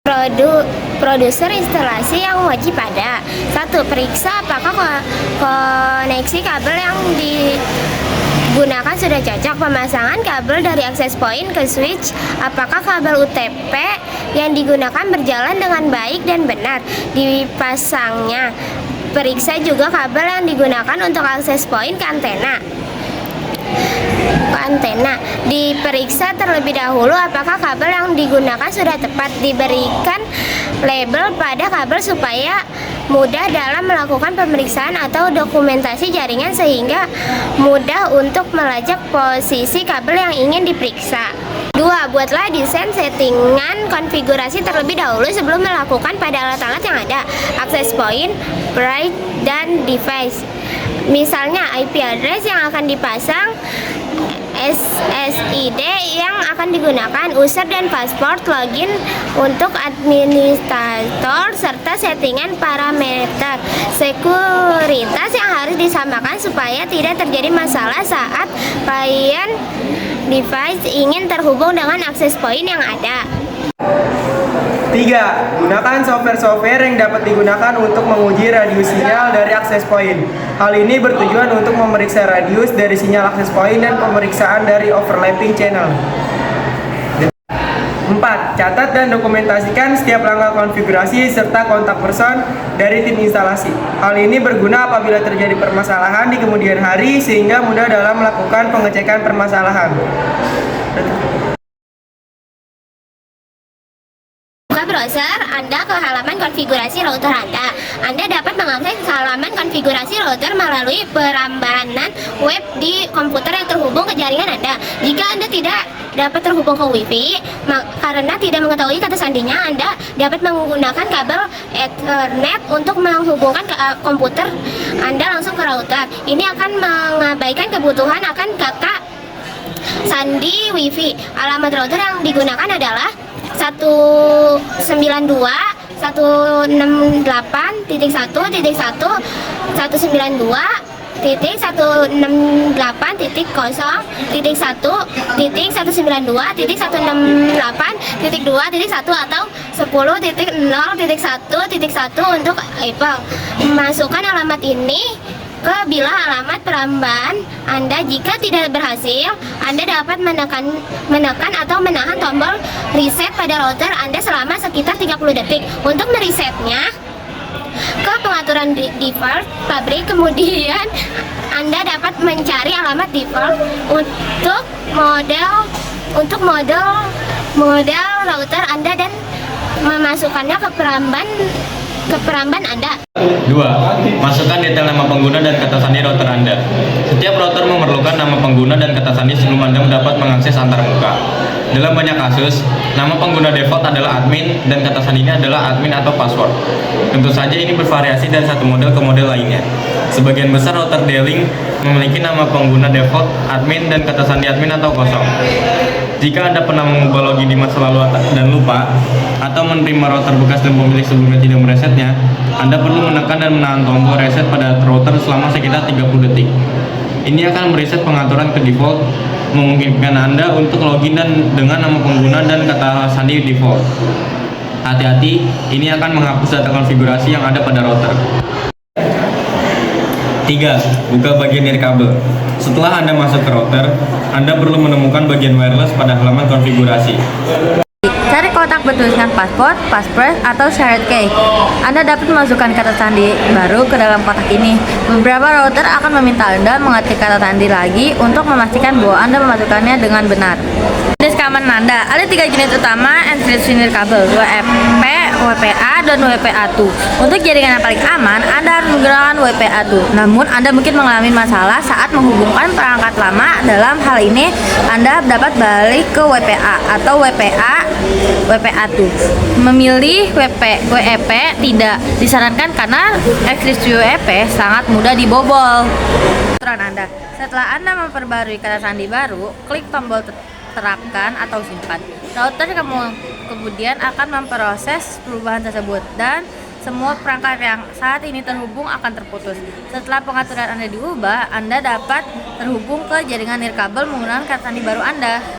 Produser instalasi yang wajib ada. 1. Periksa apakah koneksi kabel yang digunakan sudah cocok. Pemasangan kabel dari access point ke switch. Apakah kabel UTP yang digunakan berjalan dengan baik dan benar dipasangnya. Periksa juga kabel yang digunakan untuk access point ke antena. Diperiksa terlebih dahulu apakah kabel yang digunakan sudah tepat. Diberikan label pada kabel supaya mudah dalam melakukan pemeriksaan atau dokumentasi jaringan sehingga mudah untuk melacak posisi kabel yang ingin diperiksa. 2. Buatlah desain settingan konfigurasi terlebih dahulu sebelum melakukan pada alat-alat yang ada. Access point, bright, dan device. Misalnya IP address yang akan dipasang, SSID yang akan digunakan, user dan password login untuk administrator, serta settingan parameter sekuritas yang harus disamakan supaya tidak terjadi masalah saat klien device ingin terhubung dengan access point yang ada. 3. Gunakan software-software yang dapat digunakan untuk menguji radius sinyal dari access point. Hal ini bertujuan untuk memeriksa radius dari sinyal access point dan pemeriksaan dari overlapping channel. 4. Catat dan dokumentasikan setiap langkah konfigurasi serta kontak person dari tim instalasi. Hal ini berguna apabila terjadi permasalahan di kemudian hari sehingga mudah dalam melakukan pengecekan permasalahan. Browser Anda ke halaman konfigurasi router Anda. Anda dapat mengakses halaman konfigurasi router melalui perambanan web di komputer yang terhubung ke jaringan Anda. Jika Anda tidak dapat terhubung ke Wi-Fi karena tidak mengetahui kata sandinya, Anda dapat menggunakan kabel Ethernet untuk menghubungkan komputer Anda langsung ke router. Ini akan mengabaikan kebutuhan akan kata sandi Wi-Fi. Alamat router yang digunakan adalah 192.168.1.1.192.168.2.1 atau 10.0.1.1 untuk Apple. Masukkan alamat ini ke bilah alamat perambahan Anda. Jika tidak berhasil, Anda dapat menekan atau menahan tombol reset pada router Anda selama sekitar 30 detik. Untuk meresetnya, ke pengaturan default pabrik, kemudian Anda dapat mencari alamat default untuk model router Anda dan memasukkannya ke peramban Anda. 2. Masukkan detail nama pengguna dan kata sandi router Anda. Setiap router memerlukan nama pengguna dan kata sandi sebelum Anda mendapat mengakses antarmuka. Dalam banyak kasus, nama pengguna default adalah admin dan kata sandinya adalah admin atau password. Tentu saja ini bervariasi dari satu model ke model lainnya. Sebagian besar router D-Link memiliki nama pengguna default, admin, dan kata sandi admin atau kosong. Jika Anda pernah mengubah login di masa lalu dan lupa, atau menerima router bekas dan pemilik sebelumnya tidak meresetnya, Anda perlu menekan dan menahan tombol reset pada router selama sekitar 30 detik. Ini akan mereset pengaturan ke default, memungkinkan Anda untuk login dengan nama pengguna dan kata sandi default. Hati-hati, ini akan menghapus data konfigurasi yang ada pada router. 3. Buka bagian nirkabel. Setelah Anda masuk ke router, Anda perlu menemukan bagian wireless pada halaman konfigurasi. Cari kotak bertuliskan password, passphrase, atau shared key. Anda dapat memasukkan kata sandi baru ke dalam kotak ini. Beberapa router akan meminta Anda mengetik kata sandi lagi untuk memastikan bahwa Anda memasukkannya dengan benar. Jenis keamanan Anda. Ada 3 jenis utama enkripsi nirkabel, WEP, WPA, dan WPA2. Untuk jaringan yang paling aman, Anda harus menggunakan WPA2. Namun, Anda mungkin mengalami masalah saat menghubungkan perangkat lama. Dalam hal ini, Anda dapat balik ke WPA atau WPA2. Memilih WEP tidak disarankan karena enkripsi WEP sangat mudah dibobol. Anda. Setelah Anda memperbarui kata sandi baru, klik tombol terapkan atau simpan. Router kemudian akan memproses perubahan tersebut dan semua perangkat yang saat ini terhubung akan terputus. Setelah pengaturan Anda diubah, Anda dapat terhubung ke jaringan nirkabel menggunakan kata sandi baru Anda.